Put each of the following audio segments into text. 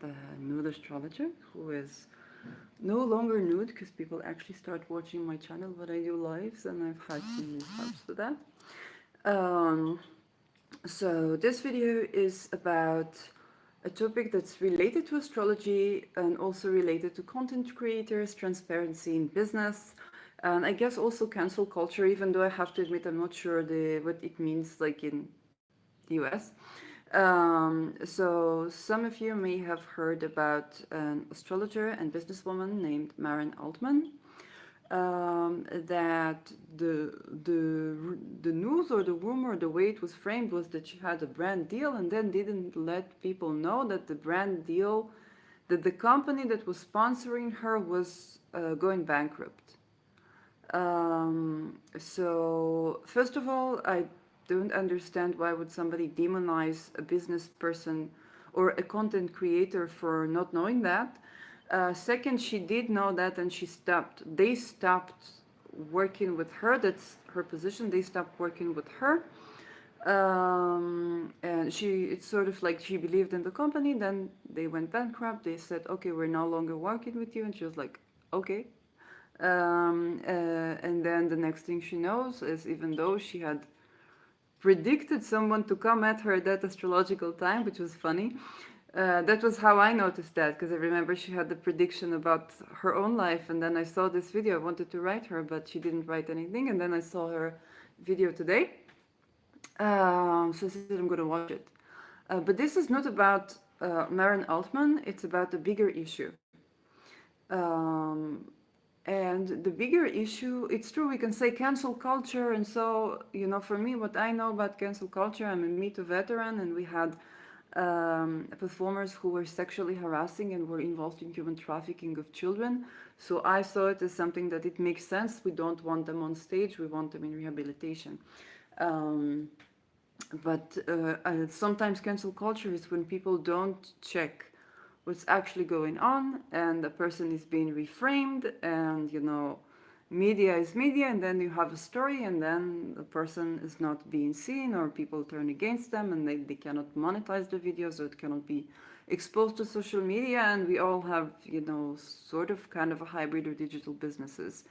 the nude astrologer who is no longer nude because people actually start watching my channel when I do lives, and I've had some mishaps with that. Um, so this video is about a topic that's related to astrology and also related to content creators, transparency in business, and I guess also cancel culture, even though I have to admit I'm not sure what it means like in the US. So some of you may have heard about an astrologer and businesswoman named Maren Altman. That the news or the rumor, the way it was framed, was that she had a brand deal and then didn't let people know that the brand deal, that the company that was sponsoring her was going bankrupt. So first of all, I don't understand why would somebody demonize a business person or a content creator for not knowing that. Second, she did know that and she stopped. They stopped working with her. That's her position. They stopped working with her. And it's sort of like she believed in the company. Then they went bankrupt. They said, okay, we're no longer working with you. And she was like, okay. And then the next thing she knows is, even though she had predicted someone to come at her at that astrological time, which was funny. That was how I noticed that, because I remember she had the prediction about her own life, and then I saw this video. I wanted to write her, but she didn't write anything, and then I saw her video today. So I said, I'm going to watch it. But this is not about Maren Altman, it's about a bigger issue. Um, and the bigger issue, it's true, we can say cancel culture. And so, for me, what I know about cancel culture, I'm a Me Too veteran, and we had performers who were sexually harassing and were involved in human trafficking of children. So I saw it as something that it makes sense. We don't want them on stage, we want them in rehabilitation. Um, but sometimes cancel culture is when people don't check what's actually going on and the person is being reframed, and media is media, and then you have a story and then the person is not being seen, or people turn against them and they cannot monetize the videos, or it cannot be exposed to social media, and we all have sort of kind of a hybrid or digital businesses.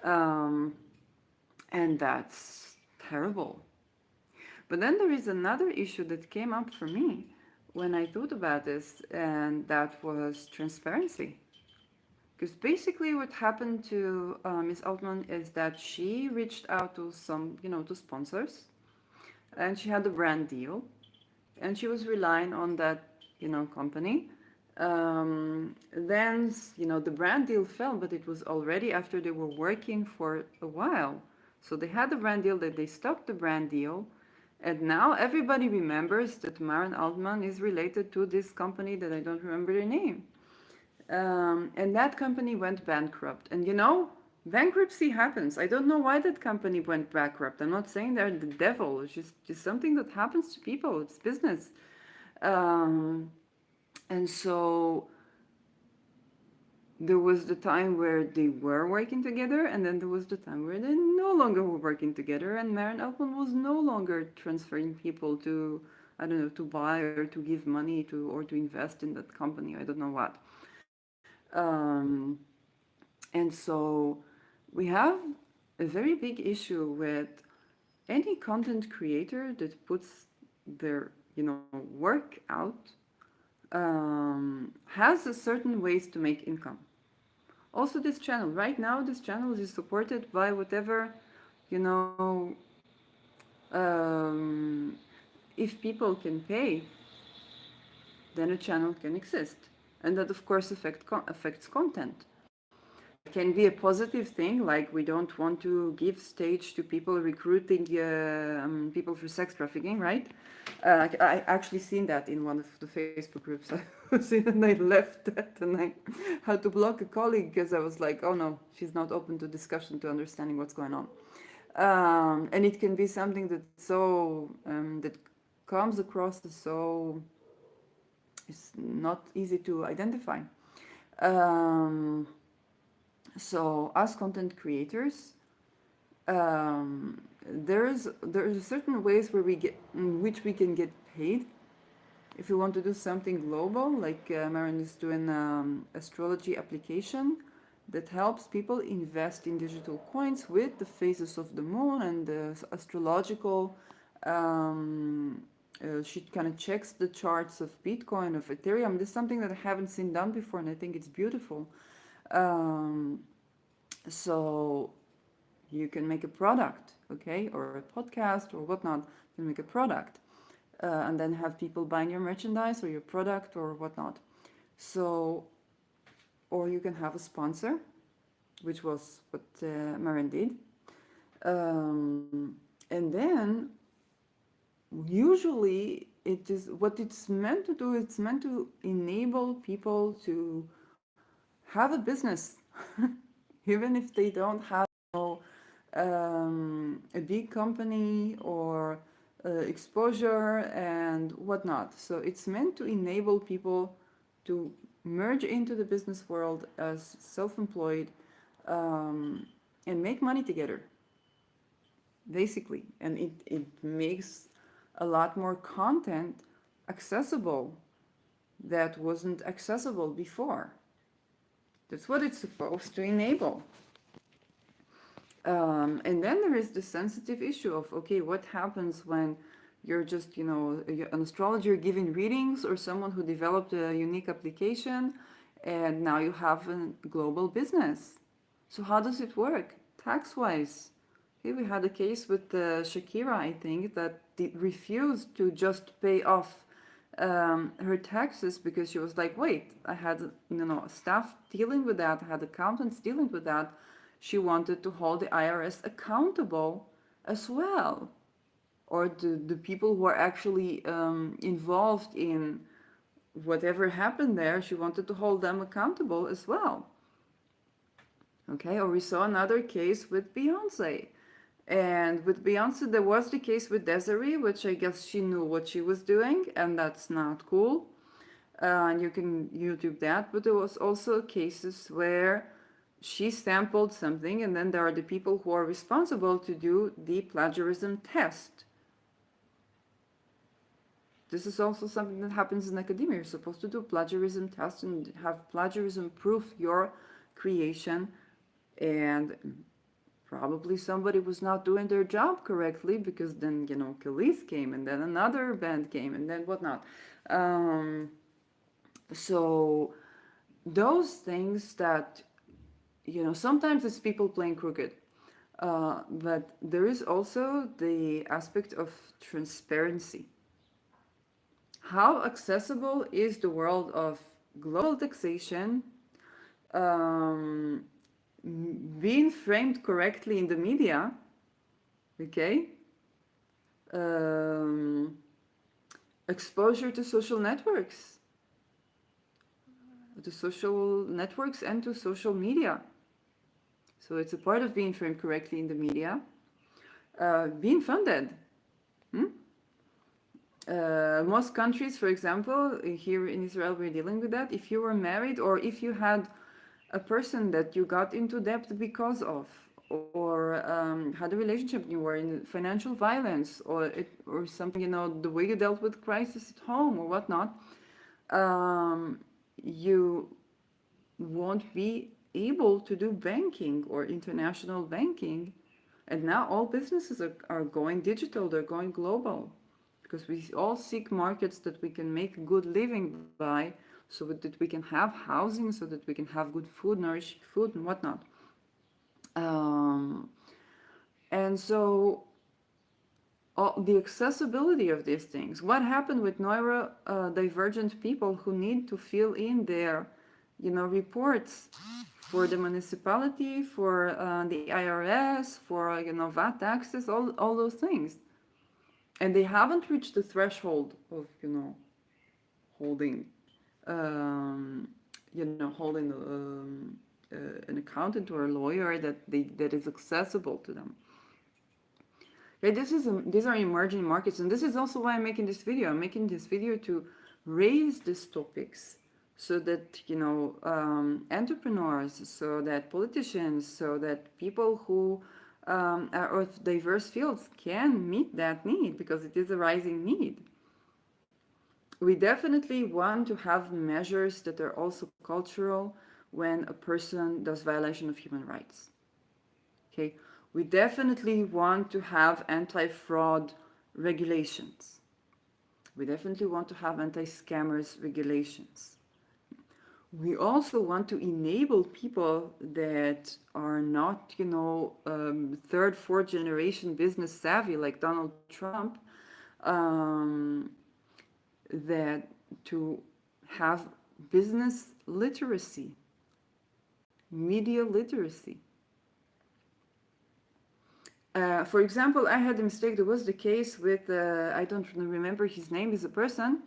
um, and that's terrible. But then there is another issue that came up for me when I thought about this, and that was transparency. Because basically, what happened to Miss Altman is that she reached out to to sponsors, and she had a brand deal, and she was relying on that, company. Then, the brand deal fell, but it was already after they were working for a while. So they had the brand deal, that they stopped the brand deal, and now everybody remembers that Maren Altman is related to this company that I don't remember the name. And that company went bankrupt. And bankruptcy happens. I don't know why that company went bankrupt. I'm not saying they're the devil. It's just something that happens to people. It's business. Um, and so there was the time where they were working together, and then there was the time where they no longer were working together, and Maren Altman was no longer transferring people to, I don't know, to buy or to give money to, or to invest in that company. I don't know what. Um, and so we have a very big issue with any content creator that puts their, work out, has a certain ways to make income. Also, this channel, right now, this channel is supported by whatever, you know, um, if people can pay, then a channel can exist. And that, of course, affects content. It can be a positive thing, like we don't want to give stage to people recruiting people for sex trafficking, right? I actually seen that in one of the Facebook groups I was in, and I left that, and I had to block a colleague because I was like, oh no, she's not open to discussion, to understanding what's going on. And it can be something that comes across as so, it's not easy to identify. Um, so as content creators, there's a certain ways where in which we can get paid, if you want to do something global, like Maren is doing astrology application that helps people invest in digital coins with the phases of the moon and the astrological. She kind of checks the charts of Bitcoin, of Ethereum. This is something that I haven't seen done before, and I think it's beautiful. Um, so you can make a product, okay, or a podcast or whatnot. You can make a product, and then have people buying your merchandise or your product or whatnot. So, or you can have a sponsor, which was what Maren did. And then usually it is what it's meant to do, it's meant to enable people to have a business even if they don't have a big company or exposure and whatnot. So it's meant to enable people to merge into the business world as self-employed, and make money together, basically. And it makes a lot more content accessible that wasn't accessible before. That's what it's supposed to enable. And then there is the sensitive issue of, okay, what happens when you're just, an astrologer giving readings, or someone who developed a unique application and now you have a global business. So how does it work tax-wise? Okay, we had a case with Shakira, I think, that refused to just pay off her taxes because she was like, wait, I had staff dealing with that, I had accountants dealing with that. She wanted to hold the IRS accountable as well, or the people who are actually involved in whatever happened there. She wanted to hold them accountable as well. Okay, or we saw another case with Beyonce. And with Beyonce, there was the case with Desiree, which I guess she knew what she was doing, and that's not cool. And you can YouTube that. But there was also cases where she sampled something, and then there are the people who are responsible to do the plagiarism test. This is also something that happens in academia. You're supposed to do plagiarism test and have plagiarism proof your creation, and probably somebody was not doing their job correctly, because then Khalees came, and then another band came, and then whatnot. So those things that sometimes it's people playing crooked, but there is also the aspect of transparency. How accessible is the world of global taxation, um, being framed correctly in the media, okay? Um, Exposure to social networks, and to social media. So it's a part of being framed correctly in the media. Being funded. Most countries, for example, here in Israel, we're dealing with that. If you were married, or if you had a person that you got into debt because of, or had a relationship, you were in financial violence, or something, the way you dealt with crisis at home or whatnot, you won't be able to do banking or international banking. And now all businesses are going digital, they're going global, because we all seek markets that we can make a good living by, so that we can have housing, so that we can have good food, nourishing food and whatnot. And so the accessibility of these things. What happened with neurodivergent people who need to fill in their, reports for the municipality, for the IRS, for VAT taxes, all those things, and they haven't reached the threshold of holding, holding an accountant or a lawyer that is accessible to them. Okay, these are emerging markets, and this is also why I'm making this video. I'm making this video to raise these topics, so that entrepreneurs, so that politicians, so that people who are of diverse fields can meet that need, because it is a rising need. We definitely want to have measures that are also cultural when a person does violation of human rights. Okay, we definitely want to have anti-fraud regulations. We definitely want to have anti-scammers regulations. We also want to enable people that are not, third, fourth generation business savvy like Donald Trump, um, that to have business literacy, media literacy. For example, I had a mistake. There was the case with, I don't remember his name, is a person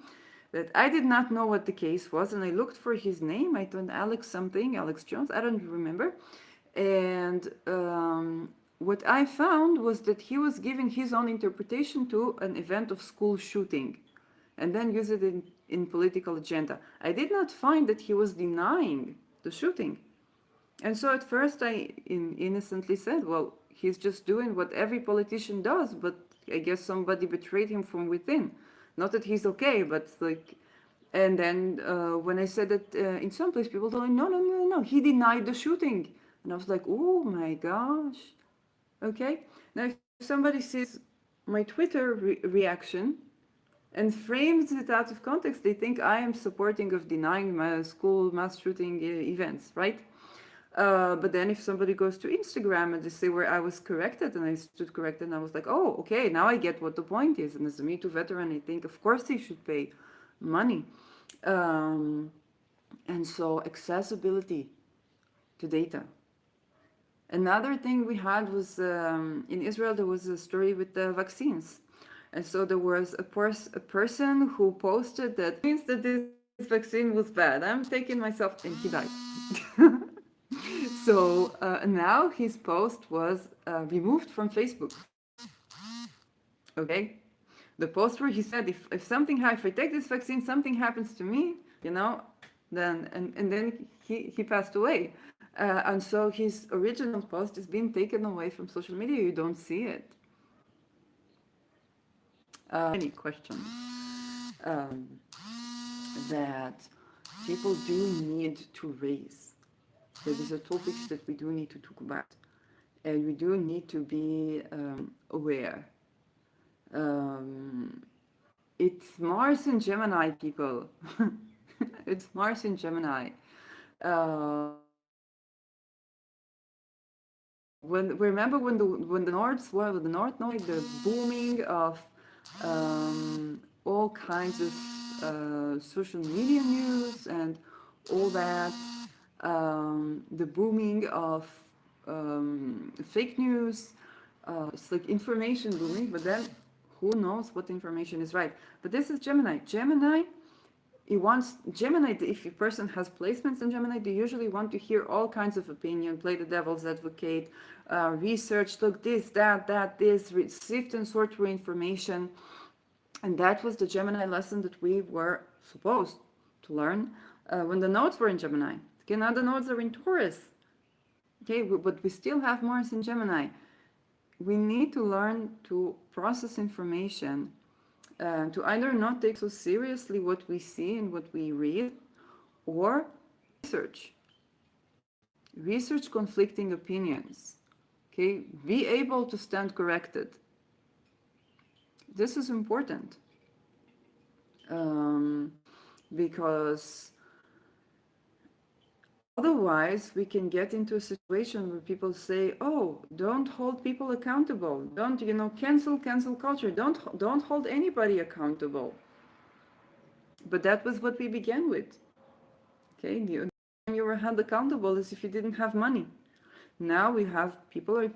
that I did not know what the case was, and I looked for his name. I thought Alex something, Alex Jones, I don't remember. And what I found was that he was giving his own interpretation to an event of school shooting and then use it in political agenda. I did not find that he was denying the shooting. And so at first I innocently said, well, he's just doing what every politician does, but I guess somebody betrayed him from within. Not that he's okay, but like, and then when I said that in some place, people told me, no, no, no, no, he denied the shooting. And I was like, oh my gosh. Okay. Now, if somebody sees my Twitter reaction and frames it out of context, they think I am supporting of denying my school mass shooting events, right? But then if somebody goes to Instagram and they say where I was corrected and I stood corrected and I was like, oh, okay, now I get what the point is. And as a Me Too veteran, I think, of course, he should pay money. Um, and so accessibility to data. Another thing we had was in Israel, there was a story with the vaccines. And so there was a person who posted that means that this vaccine was bad. I'm taking myself, and he died. So now his post was removed from Facebook. Okay, the post where he said, if I take this vaccine, something happens to me, then and then he passed away. And so his original post is being taken away from social media. You don't see it. Any questions that people do need to raise? So these are topics that we do need to talk about. And we do need to be aware. Um, it's Mars and Gemini, people. It's Mars and Gemini. Remember when the Nords were the North Node, the booming of all kinds of social media news and all that, the booming of fake news. It's like information booming, but then who knows what information is right? But this is Gemini. Gemini, he wants Gemini. If a person has placements in Gemini, they usually want to hear all kinds of opinion, play the devil's advocate, research, look this, this, sift and sort through information. And that was the Gemini lesson that we were supposed to learn when the nodes were in Gemini. Okay, now the nodes are in Taurus. Okay, but we still have Mars in Gemini. We need to learn to process information, to either not take so seriously what we see and what we read, or research conflicting opinions. Okay, be able to stand corrected. This is important because otherwise we can get into a situation where people say, oh, don't hold people accountable, don't cancel culture, don't hold anybody accountable. But that was what we began with. Okay, the only time you were held accountable is if you didn't have money. Now we have people are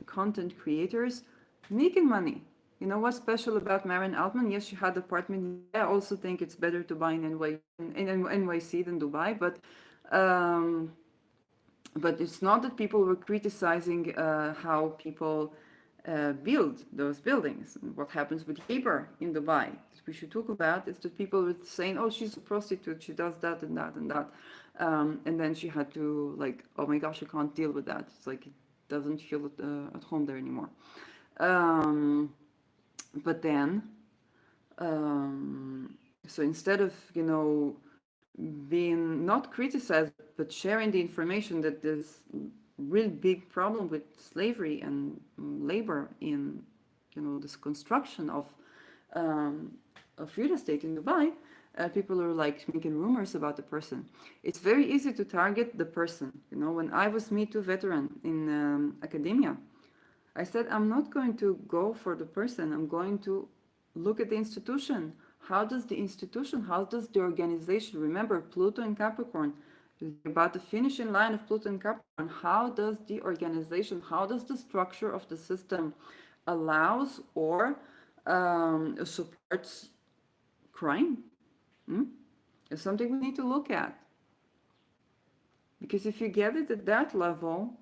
content creators making money. You know what's special about Maren Altman? Yes, she had an apartment. I also think it's better to buy in NYC than Dubai, but it's not that people were criticizing how people build those buildings. What happens with labor in Dubai? What we should talk about is that people were saying, "Oh, she's a prostitute. She does that and that and that," and then she had to like, "Oh my gosh, I can't deal with that." It's like it doesn't feel at home there anymore. But then So instead of, being not criticized, but sharing the information that there's real big problem with slavery and labor in, this construction of real estate in Dubai, people are like making rumors about the person. It's very easy to target the person. When I was Me Too veteran in academia, I said, I'm not going to go for the person. I'm going to look at the institution. How does the institution, how does the organization, remember Pluto and Capricorn, about the finishing line of Pluto and Capricorn, how does the organization, how does the structure of the system allows or supports crime? It's something we need to look at. Because if you get it at that level,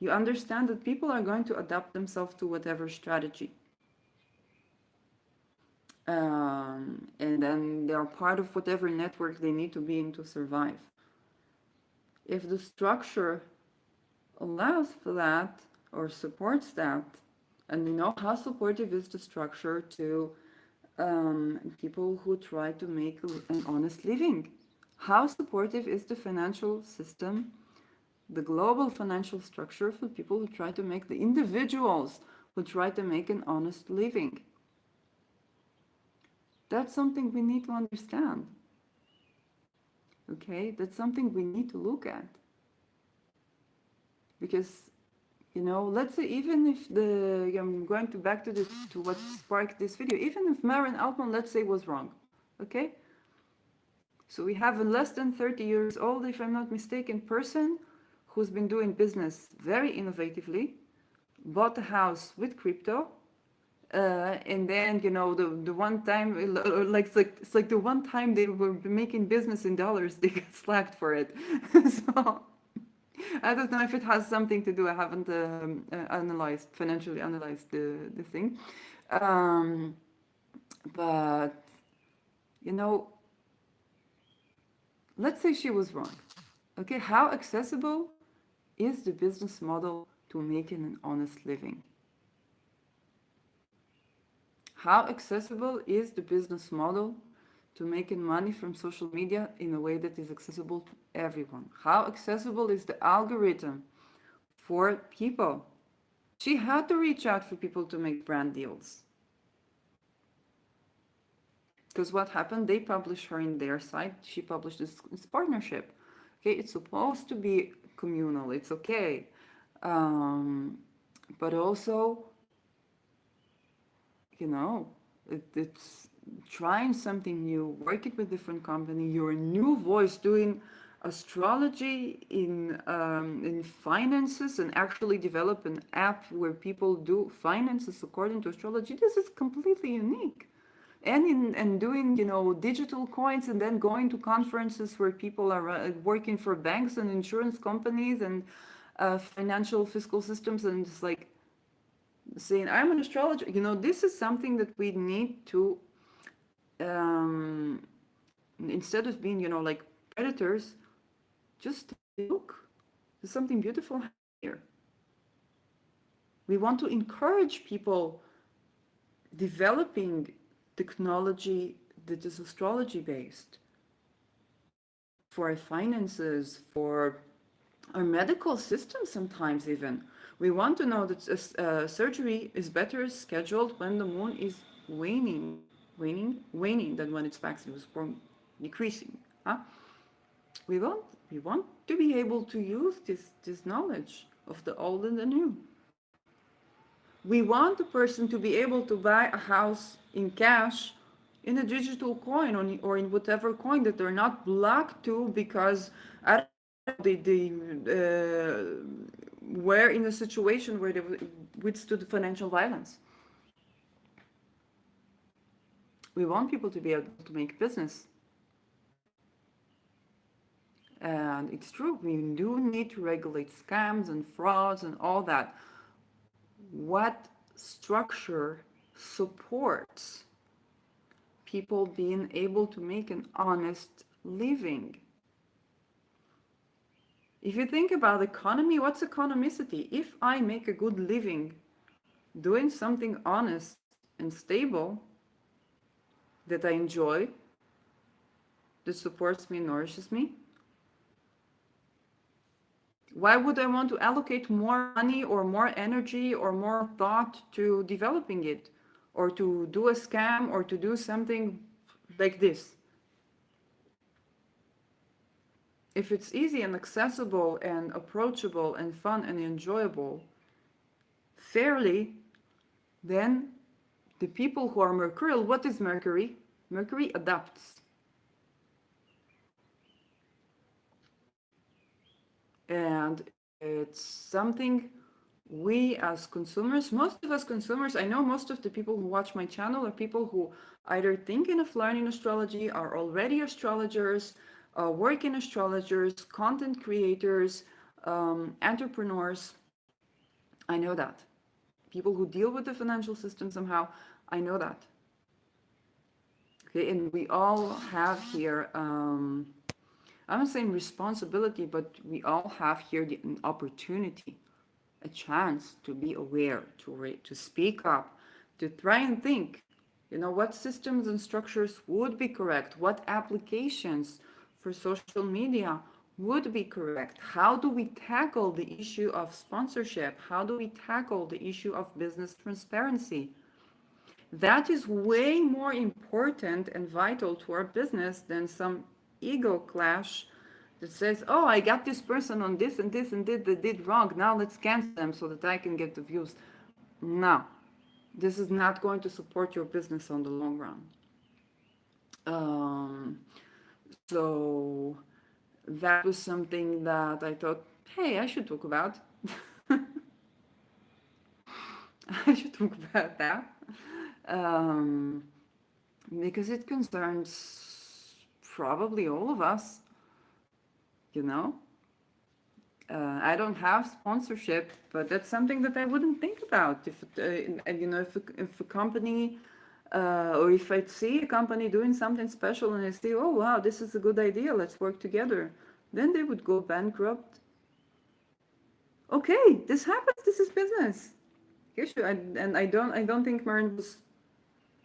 you understand that people are going to adapt themselves to whatever strategy. And then they are part of whatever network they need to be in to survive. If the structure allows for that or supports that, and we know how supportive is the structure to people who try to make an honest living. How supportive is the financial system, the global financial structure for people who try to make, the individuals who try to make an honest living? That's something we need to understand. Okay, that's something we need to look at. Because, let's say even if I'm going to back to to what sparked this video, even if Maren Altman, let's say, was wrong, okay? So we have a less than 30 years old, if I'm not mistaken, person who's been doing business very innovatively, bought a house with crypto, and then the one time, it's like the one time they were making business in dollars, they got slapped for it. So I don't know if it has something to do. I haven't financially analyzed the thing, but let's say she was wrong. Okay, how accessible is the business model to making an honest living? How accessible is the business model to making money from social media in a way that is accessible to everyone? How accessible is the algorithm for people? She had to reach out for people to make brand deals. Because what happened, they published her in their site, she published this partnership. Okay, it's supposed to be communal, it's okay. But also, it's trying something new, working with different company, your new voice, doing astrology in finances, and actually develop an app where people do finances according to astrology. This is completely unique. And doing digital coins, and then going to conferences where people are working for banks and insurance companies and financial fiscal systems, and it's like saying, I'm an astrologer. This is something that we need to, instead of being, like predators, just look. There's something beautiful here. We want to encourage people developing technology that is astrology based for our finances, for our medical system sometimes even. We want to know that surgery is better scheduled when the moon is waning than when it's waxing, decreasing. Huh? We want to be able to use this knowledge of the old and the new. We want the person to be able to buy a house in cash, in a digital coin, or in whatever coin that they're not blocked to because they were in a situation where they withstood financial violence. We want people to be able to make business. And it's true, we do need to regulate scams and frauds and all that. What structure supports people being able to make an honest living? If you think about economy, what's economicity? If I make a good living doing something honest and stable that I enjoy, that supports me, nourishes me? Why would I want to allocate more money or more energy or more thought to developing it, or to do a scam or to do something like this? If it's easy and accessible and approachable and fun and enjoyable, fairly, then the people who are mercurial, what is Mercury? Mercury adapts. And it's something we as consumers, most of us consumers, I know most of the people who watch my channel are people who either thinking of learning astrology, are already astrologers, working astrologers, content creators, entrepreneurs. I know that. People who deal with the financial system somehow, I know that. Okay, and we all have here, I'm not saying responsibility, but we all have here an opportunity, a chance to be aware, to speak up, to try and think, what systems and structures would be correct, what applications for social media would be correct, how do we tackle the issue of sponsorship, how do we tackle the issue of business transparency. That is way more important and vital to our business than some ego clash that says, oh, I got this person on this and this and that did wrong. Now let's cancel them so that I can get the views. No, this is not going to support your business on the long run. So that was something that I thought, hey, I should talk about. I should talk about that. Um, because it concerns probably all of us, you know. I don't have sponsorship, but that's something that I wouldn't think about if if a company or if I see a company doing something special and I say, oh wow, this is a good idea, let's work together, then they would go bankrupt. Okay, this happens. This is business. And I don't think Maren was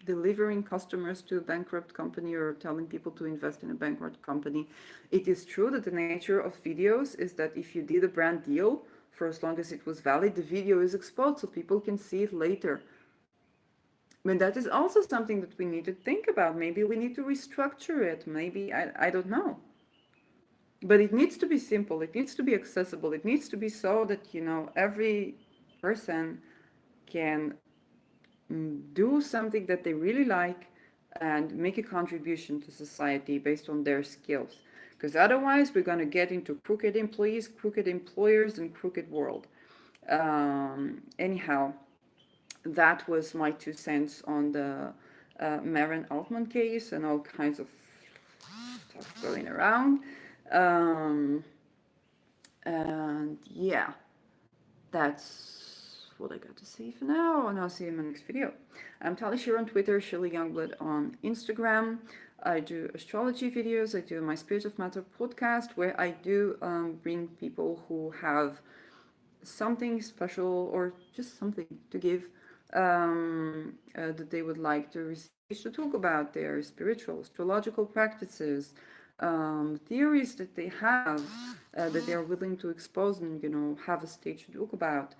delivering customers to a bankrupt company or telling people to invest in a bankrupt company. It is true that the nature of videos is that if you did a brand deal, for as long as it was valid, the video is exposed so people can see it later. But that is also something that we need to think about. Maybe we need to restructure it. Maybe, I don't know. But it needs to be simple. It needs to be accessible. It needs to be so that, every person can do something that they really like and make a contribution to society based on their skills. Because otherwise, we're going to get into crooked employees, crooked employers, and crooked world. Anyhow, that was my 2 cents on the Maren Altman case and all kinds of stuff going around. And yeah, that's what I got to say for now, and I'll see you in my next video. I'm Tali Shir on Twitter, Shirley Youngblood on Instagram. I do astrology videos. I do my Spirit of Matter podcast, where I do bring people who have something special or just something to give that they would like to receive to talk about their spiritual, astrological practices, theories that they have that they are willing to expose and have a stage to talk about.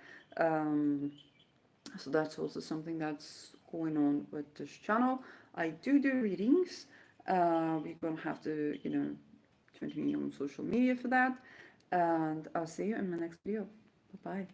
So that's also something that's going on with this channel. I do readings. We're gonna have to turn to me on social media for that, and I'll see you in my next video. Bye bye.